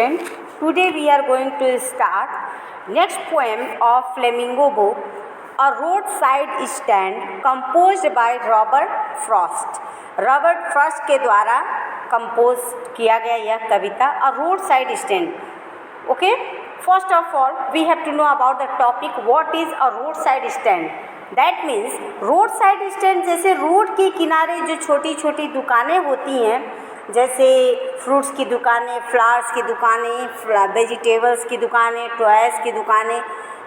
student. Today we are going to start next poem of Flamingo book, A Roadside Stand, composed by Robert Frost. Robert Frost के द्वारा compose किया गया यह कविता A Roadside Stand. Okay, first of all we have to know about the topic what is a roadside stand. That means roadside stand जैसे road के किनारे जो छोटी छोटी दुकानें होती हैं, जैसे फ्रूट्स की दुकानें, फ्लावर्स की दुकानें, वेजिटेबल्स की दुकानें, टॉयज़ की दुकानें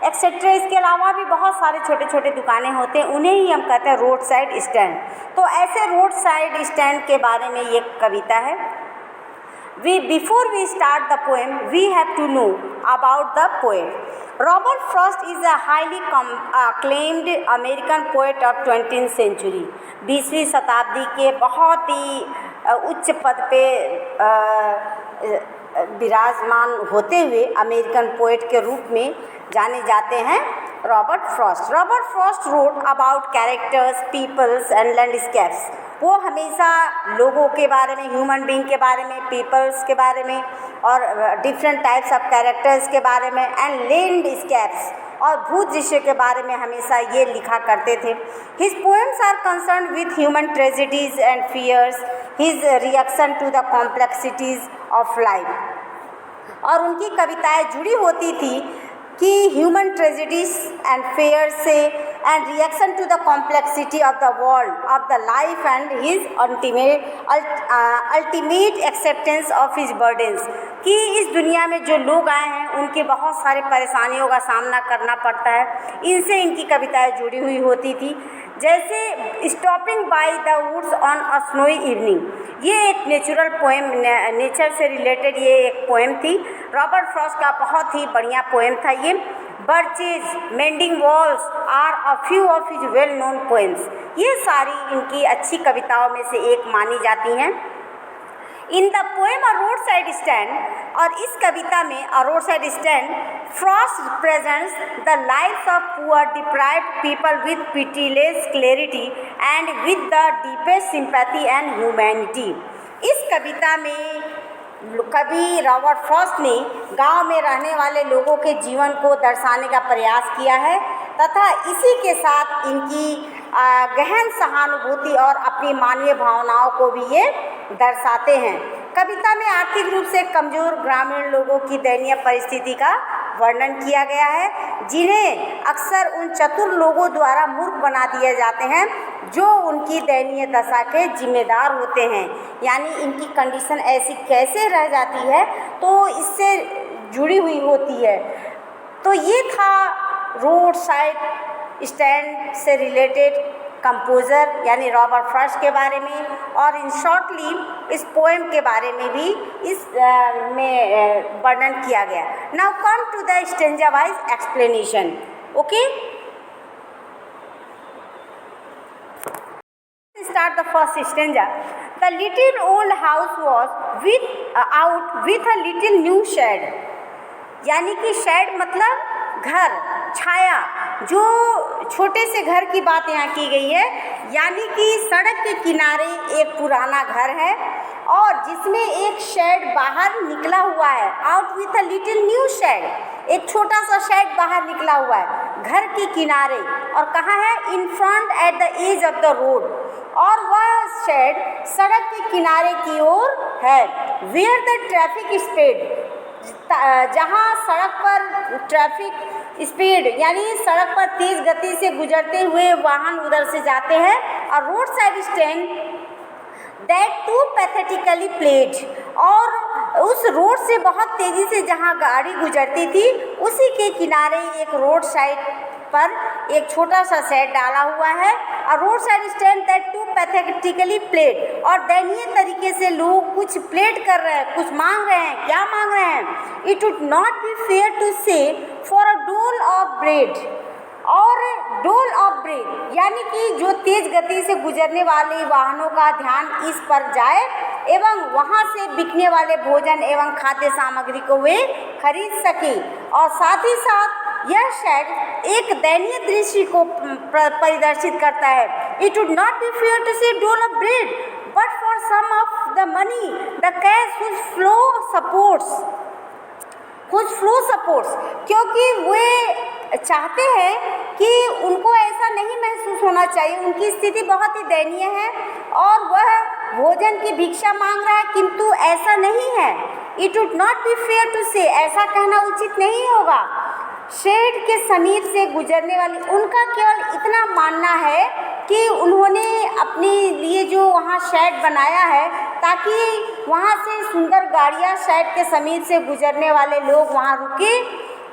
एक्सेट्रा। इसके अलावा भी बहुत सारे छोटे छोटे दुकानें होते हैं, उन्हें ही हम कहते हैं रोड साइड स्टैंड। तो ऐसे रोड साइड स्टैंड के बारे में ये कविता है। Before we start the poem, we have to know about the poet. Robert Frost is a highly acclaimed American poet of 20th century. 20वीं शताब्दी के बहुत ही उच्च पद पे विराजमान होते हुए अमेरिकन पोएट के रूप में जाने जाते हैं Robert Frost. Robert Frost wrote about characters, peoples and landscapes. वो हमेशा लोगों के बारे में, ह्यूमन बीइंग के बारे में, पीपल्स के बारे में और डिफरेंट टाइप्स ऑफ कैरेक्टर्स के बारे में एंड लैंडस्केप्स और भूदृश्य के बारे में हमेशा ये लिखा करते थे। His poems are concerned with human tragedies and fears, his reaction to the complexities of life. और उनकी कविताएं जुड़ी होती थी कि ह्यूमन ट्रेजेडीज एंड फेयर से and reaction to the complexity of the world of the life and his ultimate acceptance of his burdens, कि इस दुनिया में जो लोग आए हैं उनके बहुत सारे परेशानियों का सामना करना पड़ता है। इनसे इनकी कविताएं जुड़ी हुई होती थी। जैसे stopping by the woods on a snowy evening, ये एक नेचुरल पोएम, नेचर से रिलेटेड ये एक पोएम थी। रॉबर्ट फ्रॉस्ट का बहुत ही बढ़िया पोएम था ये। Birches, mending walls are a few of his well known poems. ये सारी इनकी अच्छी कविताओं में से एक मानी जाती हैं। In the poem a road side stand, और इस कविता में a road side stand, Frost represents the life of poor deprived people with pitiless clarity and with the deepest sympathy and humanity. इस कविता में कवि रॉबर्ट फ्रॉस्ट ने गांव में रहने वाले लोगों के जीवन को दर्शाने का प्रयास किया है तथा इसी के साथ इनकी गहन सहानुभूति और अपनी मानवीय भावनाओं को भी ये दर्शाते हैं। कविता में आर्थिक रूप से कमज़ोर ग्रामीण लोगों की दयनीय परिस्थिति का वर्णन किया गया है, जिन्हें अक्सर उन चतुर लोगों द्वारा मूर्ख बना दिए जाते हैं जो उनकी दयनीय दशा के जिम्मेदार होते हैं। यानी इनकी कंडीशन ऐसी कैसे रह जाती है तो इससे जुड़ी हुई होती है। तो ये था रोड साइड स्टैंड से रिलेटेड कंपोज़र यानी रॉबर्ट फ्रॉस्ट के बारे में, और इन शॉर्टली इस पोएम के बारे में भी इस में वर्णन किया गया। Now come to the stanza wise explanation. Okay, start the first stanza. The little old house was out with a little new shed. यानी कि शेड मतलब घर, छाया। जो छोटे से घर की बात यहाँ की गई है, यानी कि सड़क के किनारे एक पुराना घर है और जिसमें एक शेड बाहर निकला हुआ है। Out with a little new shed, एक छोटा सा शेड बाहर निकला हुआ है घर के किनारे। और कहाँ है? In front at the edge of the road, और वह शेड सड़क के किनारे की ओर है। वेयर द ट्रैफिक स्पीड, जहाँ सड़क पर ट्रैफिक स्पीड यानी सड़क पर तेज़ गति से गुजरते हुए वाहन उधर से जाते हैं। और road side stand that too pathetically pled, और उस रोड से बहुत तेज़ी से जहाँ गाड़ी गुजरती थी उसी के किनारे एक रोड साइड पर एक छोटा सा शेड डाला हुआ है। और road side stand that too pathetically pled, और दयनीय तरीके से लोग कुछ प्लेड कर रहे हैं, कुछ मांग रहे हैं। क्या मांग रहे हैं? It would not be fair to say for a dole of bread, और डोल ऑफ ब्रेड यानी कि जो तेज़ गति से गुजरने वाले वाहनों का ध्यान इस पर जाए एवं वहाँ से बिकने वाले भोजन एवं खाद्य सामग्री को वे खरीद सके। और साथ ही साथ यह शेड एक दयनीय दृश्य को परिदर्शित करता है। It would not be fair to say dole of bread but for some of the money the cash which flow supports whose flow supports, क्योंकि वे चाहते हैं कि उनको ऐसा नहीं महसूस होना चाहिए, उनकी स्थिति बहुत ही दयनीय है और वह भोजन की भिक्षा मांग रहा है, किंतु ऐसा नहीं है। It would not be fair to say, ऐसा कहना उचित नहीं होगा। शेड के समीप से गुजरने वाली, उनका केवल इतना मानना है कि उन्होंने अपने लिए जो वहाँ शेड बनाया है ताकि वहाँ से सुंदर गाड़ियाँ शेड के समीप से गुजरने वाले लोग वहाँ रुके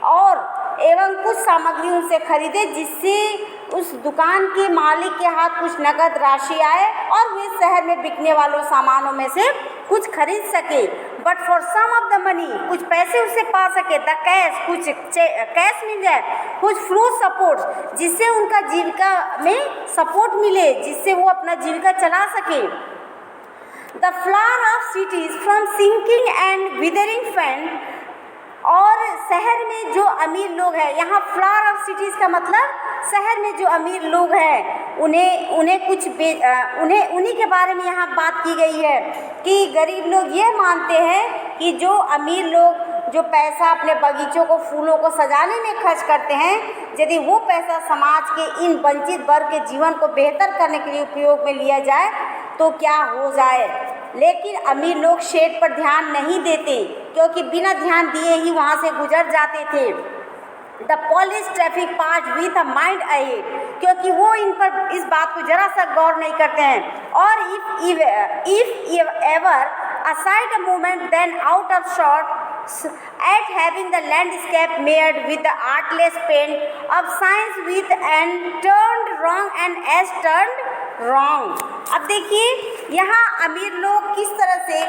और एवं कुछ सामग्री उनसे खरीदे, जिससे उस दुकान के मालिक के हाथ कुछ नकद राशि आए और वे शहर में बिकने वालों सामानों में से कुछ खरीद सके। But for some of the money, कुछ पैसे उससे पा सके, द कैश, कुछ कैश मिल जाए, कुछ फ्लो सपोर्ट, जिससे उनका जीविका में सपोर्ट मिले, जिससे वो अपना जीविका चला सके। The flower of cities from sinking and withering faint, और शहर में जो अमीर लोग हैं, यहाँ फ्लावर ऑफ सिटीज़ का मतलब शहर में जो अमीर लोग हैं उन्हीं के बारे में यहाँ बात की गई है कि गरीब लोग ये मानते हैं कि जो अमीर लोग जो पैसा अपने बगीचों को, फूलों को सजाने में खर्च करते हैं, यदि वो पैसा समाज के इन वंचित वर्ग के जीवन को बेहतर करने के लिए उपयोग में लिया जाए तो क्या हो जाए। लेकिन अमीर लोग शेड पर ध्यान नहीं देते, क्योंकि बिना ध्यान दिए ही वहाँ से गुजर जाते थे। The police traffic pass with a mind ahead, क्योंकि वो इन पर इस बात को जरा सा गौर नहीं करते हैं। और if ever aside a moment then out of shot at having the landscape made with the artless paint of science with and turned wrong and as turned wrong। अब देखिए यहाँ अमीर लोग किस तरह से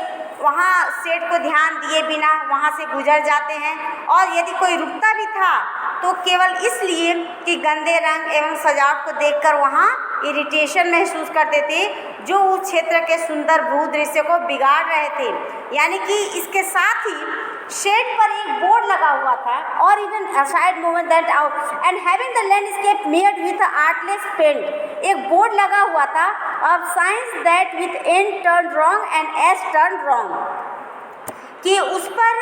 वहाँ शेड को ध्यान दिए बिना वहाँ से गुजर जाते हैं, और यदि कोई रुकता भी था तो केवल इसलिए कि गंदे रंग एवं सजावट को देखकर वहाँ इरिटेशन महसूस करते थे, जो उस क्षेत्र के सुंदर भू दृश्य को बिगाड़ रहे थे। यानी कि इसके साथ ही शेड पर एक बोर्ड लगा हुआ था, और even aside movement that out and having the landscape made with artless paint, एक बोर्ड लगा हुआ था of signs that with N turn wrong and S turn wrong, कि उस पर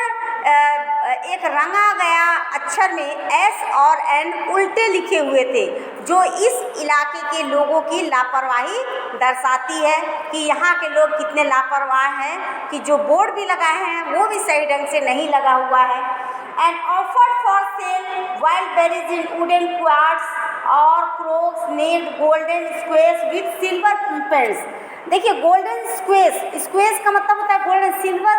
एक रंगा गया अक्षर में एस और एन उल्टे लिखे हुए थे, जो इस इलाके के लोगों की लापरवाही दर्शाती है कि यहाँ के लोग कितने लापरवाह हैं, कि जो बोर्ड भी लगाए हैं वो भी सही ढंग से नहीं लगा हुआ है। And offered for sale wild berries in wooden quarts और crooks nailed golden squares with silver paints. देखिए गोल्डन स्क्वेयर्स का मतलब होता है गोल्डन, सिल्वर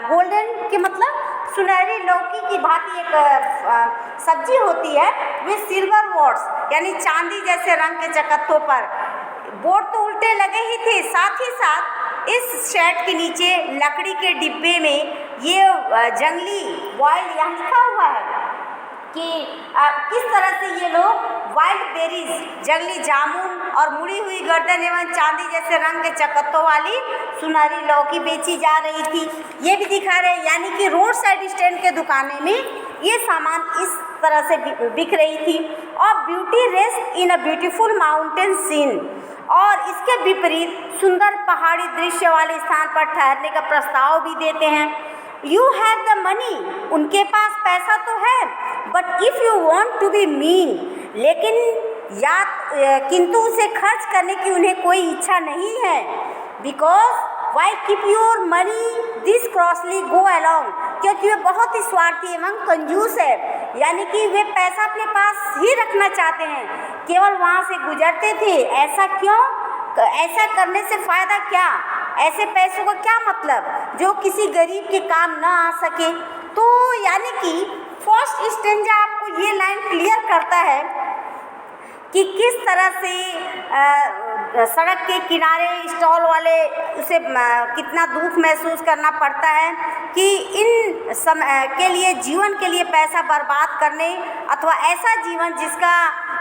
गोल्डन के मतलब सुनहरी लौकी की भांति एक सब्जी होती है, वे सिल्वर वॉर्ड्स यानी चांदी जैसे रंग के चकत्तों पर। बोर्ड तो उल्टे लगे ही थे, साथ ही साथ इस शेड के नीचे लकड़ी के डिब्बे में ये जंगली वाइल्ड यहाँ लिखा हुआ है कि किस तरह से ये लोग वाइल्ड बेरीज, जंगली जामुन और मुड़ी हुई गर्दन एवं चांदी जैसे रंग के चकत्तों वाली सुनहरी लौकी बेची जा रही थी, ये भी दिखा रहे। यानी कि रोड साइड स्टैंड के दुकानें में ये सामान इस तरह से बिक रही थी। और beauty rest in a beautiful mountain scene, और इसके विपरीत सुंदर पहाड़ी दृश्य वाले स्थान पर ठहरने का प्रस्ताव भी देते हैं। यू हैव द मनी, उनके पास पैसा तो है, but if you want to be mean, लेकिन किंतु उसे खर्च करने की उन्हें कोई इच्छा नहीं है। Because why keep your money this crossly go along, क्योंकि वे बहुत ही स्वार्थी एवं कंजूस है, यानी कि वे पैसा अपने पास ही रखना चाहते हैं, केवल वहाँ से गुजरते थे। ऐसा क्यों? ऐसा करने से फ़ायदा क्या? ऐसे पैसों का क्या मतलब जो किसी गरीब के काम ना आ सके। तो यानी कि फर्स्ट स्टेंजा आपको ये लाइन क्लियर करता है कि किस तरह से सड़क के किनारे स्टॉल वाले उसे कितना दुख महसूस करना पड़ता है कि इन के लिए, जीवन के लिए पैसा बर्बाद करने, अथवा ऐसा जीवन जिसका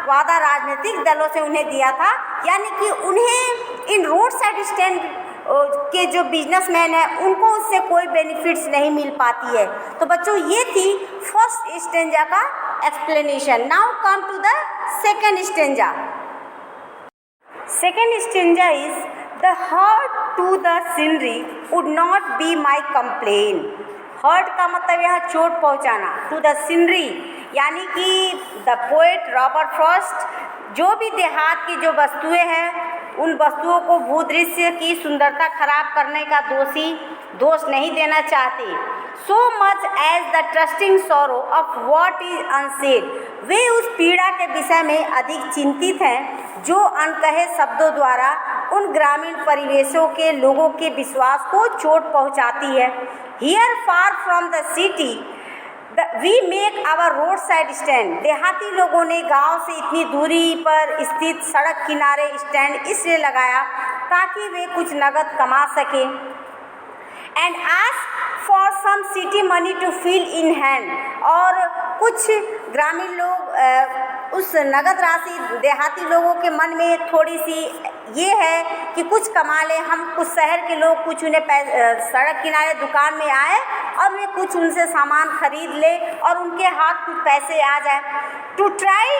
वादा राजनीतिक दलों से उन्हें दिया था। यानी कि उन्हें इन रोड साइड स्टैंड के जो बिजनेसमैन हैं उनको उससे कोई बेनिफिट्स नहीं मिल पाती है। तो बच्चों ये थी फर्स्ट स्टेंजा का explanation. Now come to the second stanza. Second stanza is the hurt to the scenery would not be my complaint. Hurt का मतलब यहाँ चोट पहुँचाना। टू द सीनरी यानी कि द पोएट रॉबर्ट फ्रॉस्ट जो भी देहात की जो वस्तुएं हैं उन वस्तुओं को भूदृश्य की सुंदरता खराब करने का दोष नहीं देना चाहते। So much as the trusting sorrow of what is unsaid, वे उस पीड़ा के विषय में अधिक चिंतित हैं जो अनकहे शब्दों द्वारा उन ग्रामीण परिवेशों के लोगों के विश्वास को चोट पहुंचाती है। Here far from the city we make our road side stand, देहाती लोगों ने गांव से इतनी दूरी पर स्थित सड़क किनारे स्टैंड इसलिए लगाया ताकि वे कुछ नगद कमा सकें। And ask for some city money to feel in hand, और कुछ ग्रामीण लोग उस नगद राशि देहाती लोगों के मन में थोड़ी सी ये है कि कुछ कमा लें हम, कुछ शहर के लोग कुछ उन्हें सड़क किनारे दुकान में आए और वे कुछ उनसे सामान खरीद ले और उनके हाथ कुछ पैसे आ जाए। To try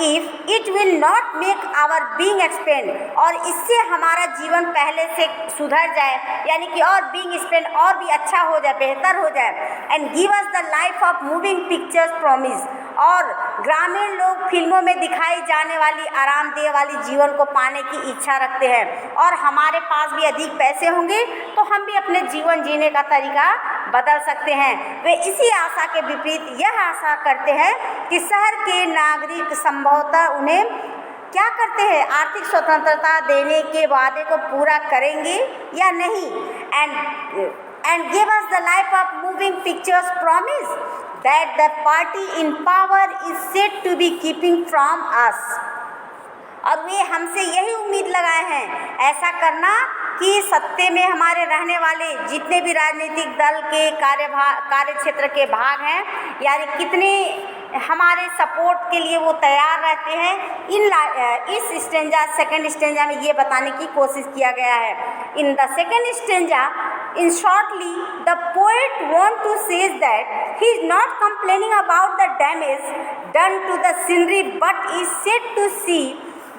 if it will not make our being expand, और इससे हमारा जीवन पहले से सुधर जाए यानी कि और बीइंग स्पेंड और भी अच्छा हो जाए, बेहतर हो जाए। And give us the life of moving pictures promise, और ग्रामीण लोग फिल्मों में दिखाई जाने वाली आरामदेह वाली जीवन को पाने की इच्छा रखते हैं और हमारे पास भी अधिक पैसे होंगे तो हम भी अपने जीवन जीने का तरीका बदल सकते हैं। वे इसी आशा के विपरीत यह आशा करते हैं कि शहर के नागरिक संभवतः उन्हें क्या करते हैं, आर्थिक स्वतंत्रता देने के वादे को पूरा करेंगे या नहीं। And give us the life of moving pictures promise that the party in power is said to be keeping from us, और वे हमसे यही उम्मीद लगाए हैं ऐसा करना कि सत्ते में हमारे रहने वाले जितने भी राजनीतिक दल के कार्य क्षेत्र के भाग हैं यानी कितने हमारे सपोर्ट के लिए वो तैयार रहते हैं। इस स्टेंजा सेकंड स्टेंजा में ये बताने की कोशिश किया गया है। In the second stanza in shortly the poet want to say that he is not complaining about the damage done to the scenery but is said to see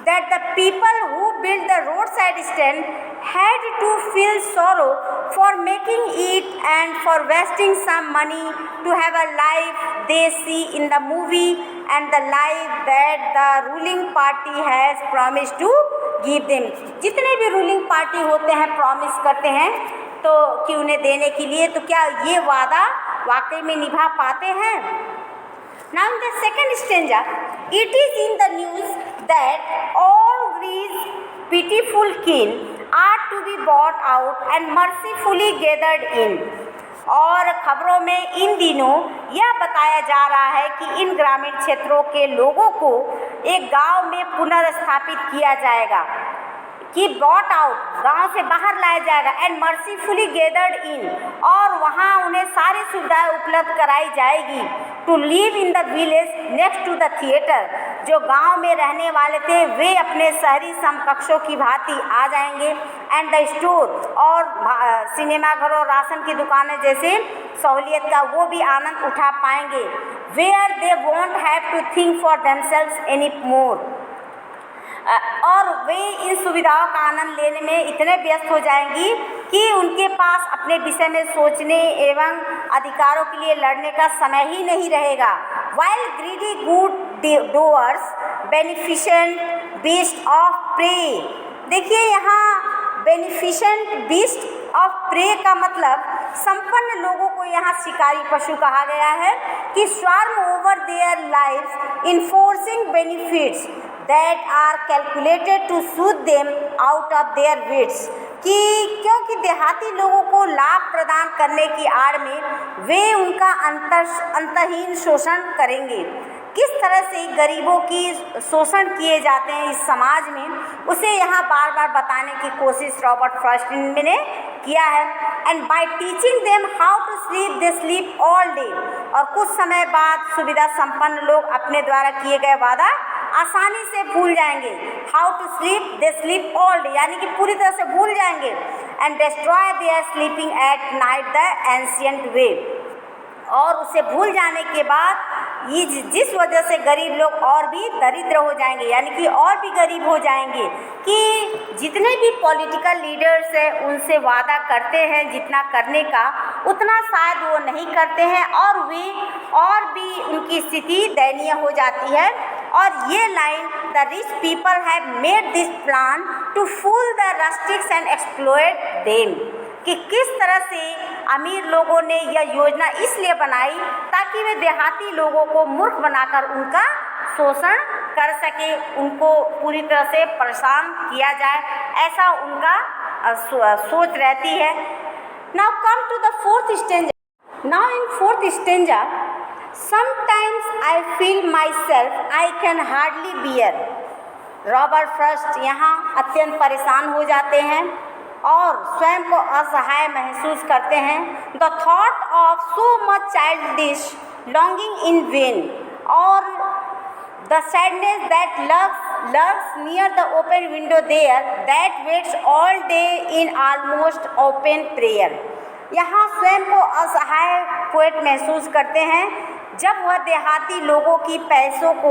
that the people who built the roadside stand had to feel sorrow for making it and for wasting some money to have a life they see in the movie and the life that the ruling party has promised to give them। जितने भी ruling party होते हैं promise करते हैं तो कि उन्हें देने के लिए, तो क्या ये वादा वाकई में निभा पाते हैं। Now in the second stanza, it is in the news that all these pitiful kin are to be bought out and mercifully gathered in, और खबरों में इन दिनों यह बताया जा रहा है कि इन ग्रामीण क्षेत्रों के लोगों को एक गांव में पुनर्स्थापित किया जाएगा कि बॉट आउट गांव से बाहर लाया जाएगा एंड मर्सीफुली गेदर्ड इन, और वहां उन्हें सारी सुविधाएं उपलब्ध कराई जाएगी। To live in the village next to the theatre, जो गांव में रहने वाले थे वे अपने शहरी समकक्षों की भांति आ जाएंगे। एंड द स्टोर, और सिनेमाघर और राशन की दुकानें जैसे सहूलियत का वो भी आनंद उठा पाएंगे। Where they won't have to think for themselves any more, और वे इन सुविधाओं का आनंद लेने में इतने व्यस्त हो जाएंगी कि उनके पास अपने विषय में सोचने एवं अधिकारों के लिए लड़ने का समय ही नहीं रहेगा। While greedy good doers beneficent beast of prey, देखिए यहाँ बेनिफिशेंट बीस्ट ऑफ प्रे का मतलब संपन्न लोगों को यहाँ शिकारी पशु कहा गया है कि swarm over their life enforcing benefits that are calculated to soothe them out of their wits, कि क्योंकि देहाती लोगों को लाभ प्रदान करने की आड़ में वे उनका अंतहीन शोषण करेंगे। किस तरह से गरीबों की शोषण किए जाते हैं इस समाज में, उसे यहाँ बार बार बताने की कोशिश रॉबर्ट फ्रॉस्ट ने किया है। And by teaching them how to sleep they sleep all day, और कुछ समय बाद सुविधा संपन्न लोग अपने द्वारा किए गए वादा आसानी से भूल जाएंगे। How to sleep they sleep all day, यानी कि पूरी तरह से भूल जाएंगे। And destroy their sleeping at night the ancient way, और उसे भूल जाने के बाद ये जिस वजह से गरीब लोग और भी दरिद्र हो जाएंगे, यानी कि और भी गरीब हो जाएंगे। कि जितने भी पॉलिटिकल लीडर्स हैं उनसे वादा करते हैं जितना करने का, उतना शायद वो नहीं करते हैं और वे और भी उनकी स्थिति दयनीय हो जाती है। और ये line, the rich people have made this plan to fool the rustics and exploit them, कि किस तरह से अमीर लोगों ने यह योजना इसलिए बनाई ताकि वे देहाती लोगों को मूर्ख बनाकर उनका शोषण कर सके, उनको पूरी तरह से परेशान किया जाए, ऐसा उनका सोच रहती है। Now come to the fourth stanza. Now in fourth stanza, sometimes I feel myself I can hardly bear. Robert Frost यहाँ अत्यंत परेशान हो जाते हैं और स्वयं को असहाय महसूस करते हैं। The thought of so much childish longing in vain, और the sadness that lurks near the open window there that waits all day in almost open prayer. यहाँ स्वयं को असहाय पोएट महसूस करते हैं जब वह देहाती लोगों की पैसों को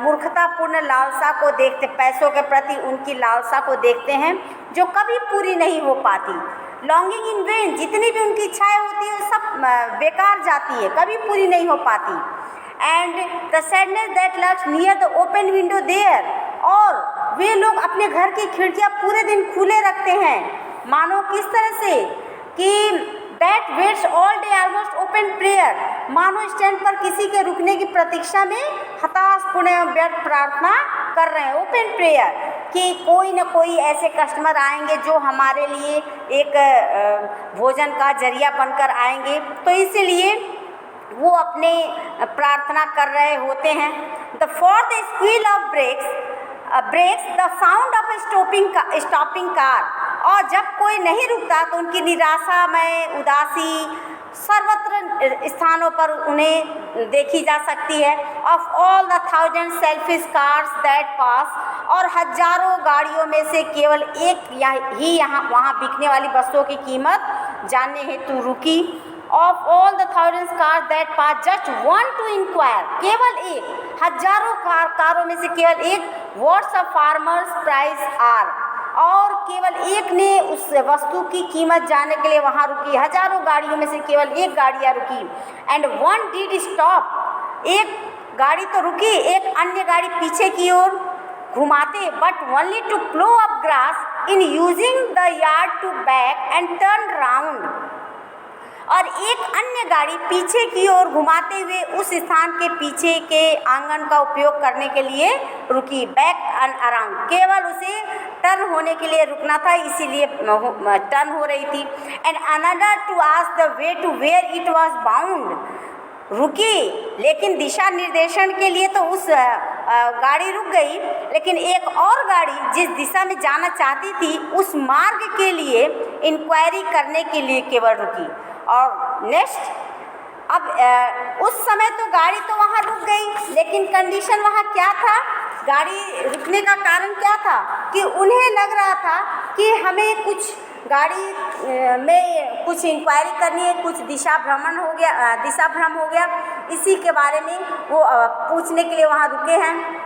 मूर्खतापूर्ण लालसा को देखते, पैसों के प्रति उनकी लालसा को देखते हैं जो कभी पूरी नहीं हो पाती। लॉन्गिंग इन वेन, जितनी भी उनकी इच्छाएं होती है सब बेकार जाती है, कभी पूरी नहीं हो पाती। And the sadness that lurks near the open window there, और वे लोग अपने घर की खिड़कियां पूरे दिन खुले रखते हैं, मानो किस तरह से कि that waits all day almost open prayer, मानो स्टैंड पर किसी के रुकने की प्रतीक्षा में हताशपूर्ण एवं व्यर्थ प्रार्थना कर रहे हैं। ओपन प्रेयर कि कोई न कोई ऐसे कस्टमर आएंगे जो हमारे लिए एक भोजन का जरिया बनकर आएंगे, तो इसीलिए वो अपने प्रार्थना कर रहे होते हैं। The fourth squeal of brakes the sound of stopping car, और जब कोई नहीं रुकता तो उनकी निराशा में उदासी सर्वत्र स्थानों पर उन्हें देखी जा सकती है। Of all the thousand selfish cars that पास, और हजारों गाड़ियों में से केवल एक ही यहाँ वहाँ बिकने वाली वस्तुओं की कीमत जानने हेतु रुकी। Of all the thousand cars that pass just one to inquire, केवल एक, हजारों कारों में से केवल एक, what's a farmer's price are, और केवल एक ने उस वस्तु की कीमत जानने के लिए वहाँ रुकी, हजारों गाड़ियों में से केवल एक गाड़ियाँ रुकी। एंड वन डिड स्टॉप, एक गाड़ी तो रुकी, एक अन्य गाड़ी पीछे की ओर घुमाते, but only to plough up grass in using the yard to back and turn round, और एक अन्य गाड़ी पीछे की ओर घुमाते हुए उस स्थान के पीछे के आंगन का उपयोग करने के लिए रुकी। बैक एंड अराउंड, केवल उसे टर्न होने के लिए रुकना था, इसीलिए टर्न हो रही थी। And another to ask the way to where it was bound, रुकी लेकिन दिशा निर्देशन के लिए तो उस गाड़ी रुक गई, लेकिन एक और गाड़ी जिस दिशा में जाना चाहती थी उस मार्ग के लिए इंक्वायरी करने के लिए केवल रुकी। और नेक्स्ट, अब उस समय तो गाड़ी तो वहाँ रुक गई, लेकिन कंडीशन वहाँ क्या था, गाड़ी रुकने का कारण क्या था कि उन्हें लग रहा था कि हमें कुछ गाड़ी में कुछ इंक्वायरी करनी है, कुछ दिशा भ्रम हो गया, इसी के बारे में वो पूछने के लिए वहाँ रुके हैं।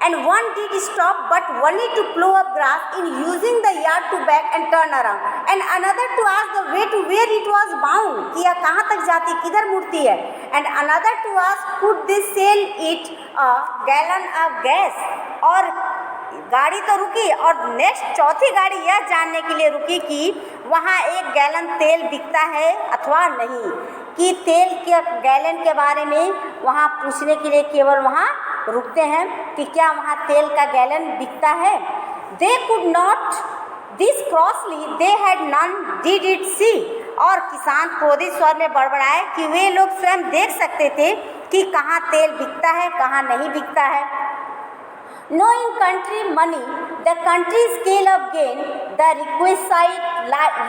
And one did stop, but only to plow up grass in using the yard to back and turn around. And another to ask the way to where it was bound, कि यह कहाँ तक जाती, किधर मुड़ती है। And another to ask could this sell it a gallon of gas, और गाड़ी तो रुकी, और नेक्स्ट चौथी गाड़ी यह जानने के लिए रुकी कि वहाँ एक गैलन तेल बिकता है अथवा नहीं, कि तेल के गैलन के बारे में वहाँ पूछने के लिए केवल वहाँ रुकते हैं कि क्या वहाँ तेल का गैलन बिकता है। They could not this crossly they had none did it see, और किसान क्रोधित स्वर में बड़बड़ाए कि वे लोग स्वयं देख सकते थे कि कहाँ तेल बिकता है कहाँ नहीं बिकता है। Knowing country money, the country scale of gain, the requisite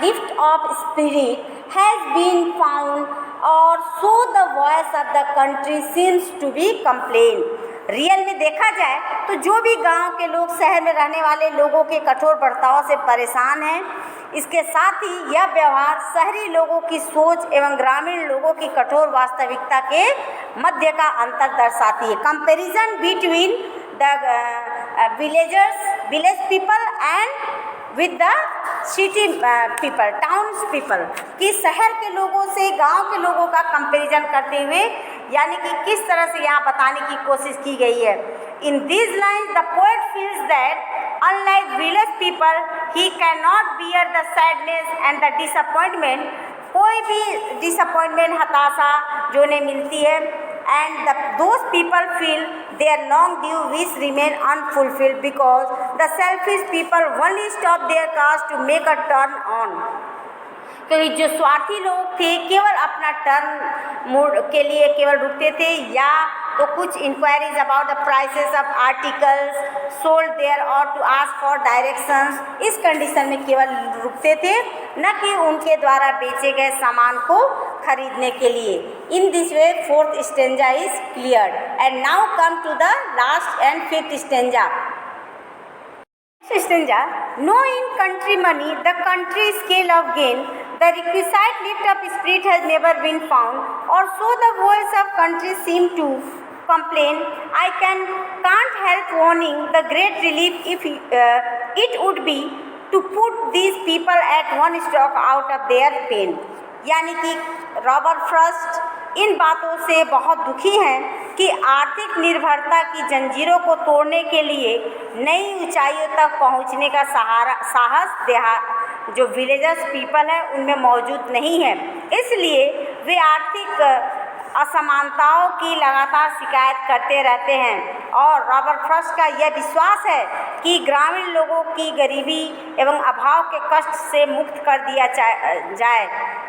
lift of spirit has been found, or so the voice of the country seems to be complained. Real में देखा जाए तो जो भी गांव के लोग शहर में रहने वाले लोगों के कठोर बर्ताव से परेशान हैं, इसके साथ ही यह व्यवहार शहरी लोगों की सोच एवं ग्रामीण लोगों की कठोर वास्तविकता के मध्य का अंतर दर्शाती है। Comparison between the village people and with the city people, towns people, कि शहर के लोगों से गांव के लोगों का कंपैरिजन करते हुए यानी कि किस तरह से यहाँ बताने की कोशिश की गई है। In this lines the poet feels that unlike village people he can not bear the sadness and the disappointment, कोई भी डिसअपॉइंटमेंट, हताशा जो उन्हें मिलती है, and those people feel their long due wish remain unfulfilled because the selfish people only stop their cars to make a turn on। क्योंकि जो स्वार्थी लोग थे केवल अपना टर्न मोड के लिए केवल रुकते थे, या तो कुछ inquiries about the prices of articles sold there और टू आस्क फॉर डायरेक्शंस, इस कंडीशन में केवल रुकते थे, न कि उनके द्वारा बेचे गए सामान को खरीदने के लिए। In this way fourth stanza is cleared and now come to the last and fifth stanza. Stanza, no in country money, the country scale of gain, the requisite lift up spirit has never been found, or so the voice of country seem to complain. I can't help warning the great relief if it would be to put these people at one stroke out of their pain। यानी कि Robert Frost इन बातों से बहुत दुखी हैं कि आर्थिक निर्भरता की जंजीरों को तोड़ने के लिए नई ऊंचाइयों तक पहुंचने का साहस जो विलेजर्स पीपल है उनमें मौजूद नहीं है, इसलिए वे आर्थिक असमानताओं की लगातार शिकायत करते रहते हैं। और रॉबर्ट फ्रॉस्ट का यह विश्वास है कि ग्रामीण लोगों की गरीबी एवं अभाव के कष्ट से मुक्त कर दिया जाए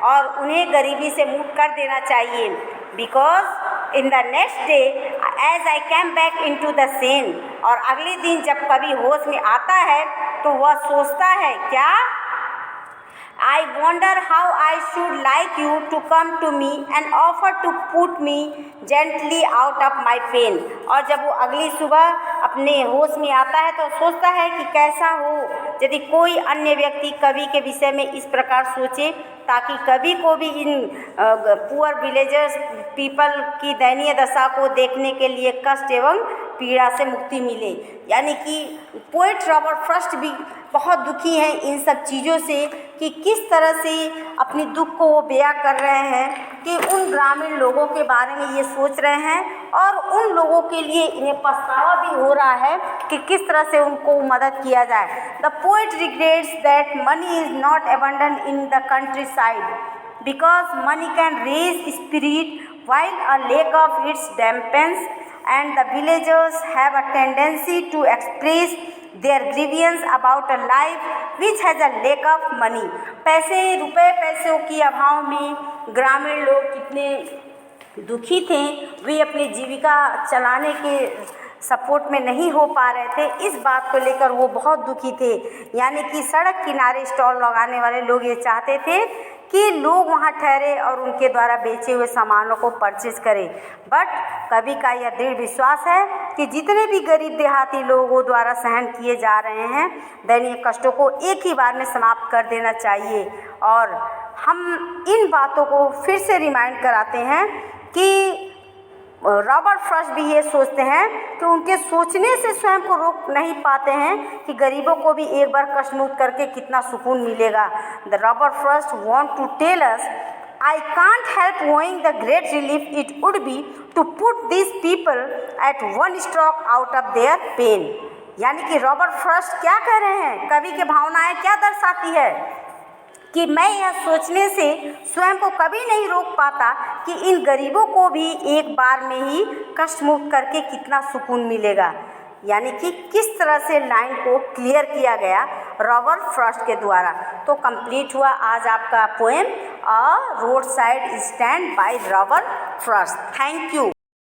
और उन्हें गरीबी से मुक्त कर देना चाहिए। Because in the next day as I came back in to the scene, और अगले दिन जब कभी होश में आता है तो वह सोचता है क्या, I wonder how I should like you to come to me and offer to put me gently out of my pain। और जब वो अगली सुबह अपने होश में आता है तो सोचता है कि कैसा हो यदि कोई अन्य व्यक्ति कवि के विषय में इस प्रकार सोचे, ताकि कवि को भी इन पुअर विलेजर्स पीपल की दयनीय दशा को देखने के लिए कष्ट एवं पीड़ा से मुक्ति मिले। यानी कि पोएट रॉबर्ट फ्रॉस्ट भी बहुत दुखी हैं इन सब चीज़ों से कि किस तरह से अपनी दुख को वो बयां कर रहे हैं कि उन ग्रामीण लोगों के बारे में ये सोच रहे हैं और उन लोगों के लिए इन्हें पछतावा भी हो रहा है कि किस तरह से उनको मदद किया जाए। The poet regrets that money is not abundant in the countryside because money can raise spirit while a lack of its dampens, and the villagers have a tendency to express their grievance about a life which has a lack of money। पैसों की अभाव में ग्रामीण लोग कितने दुखी थे, वे अपनी जीविका चलाने के सपोर्ट में नहीं हो पा रहे थे, इस बात को लेकर वो बहुत दुखी थे। यानी कि सड़क किनारे स्टॉल लगाने वाले लोग ये चाहते थे कि लोग वहाँ ठहरे और उनके द्वारा बेचे हुए सामानों को परचेज करें। बट कवि का यह दृढ़ विश्वास है कि जितने भी गरीब देहाती लोगों द्वारा सहन किए जा रहे हैं दयनीय कष्टों को एक ही बार में समाप्त कर देना चाहिए। और हम इन बातों को फिर से रिमाइंड कराते हैं कि रॉबर्ट फ्रॉस्ट भी ये सोचते हैं कि उनके सोचने से स्वयं को रोक नहीं पाते हैं कि गरीबों को भी एक बार कष्ट मुक्त करके कितना सुकून मिलेगा। The Robert Frost want to tell us I can't help knowing the great relief it would be to put these people at one stroke out of their pain। यानी कि रॉबर्ट फ्रॉस्ट क्या कह रहे हैं, कवि की भावनाएं क्या दर्शाती है कि मैं यह सोचने से स्वयं को कभी नहीं रोक पाता कि इन गरीबों को भी एक बार में ही कष्ट मुक्त करके कितना सुकून मिलेगा। यानी कि किस तरह से लाइन को क्लियर किया गया रॉबर्ट फ्रॉस्ट के द्वारा। तो कंप्लीट हुआ आज आपका poem a road side stand by Robert Frost. Thank you.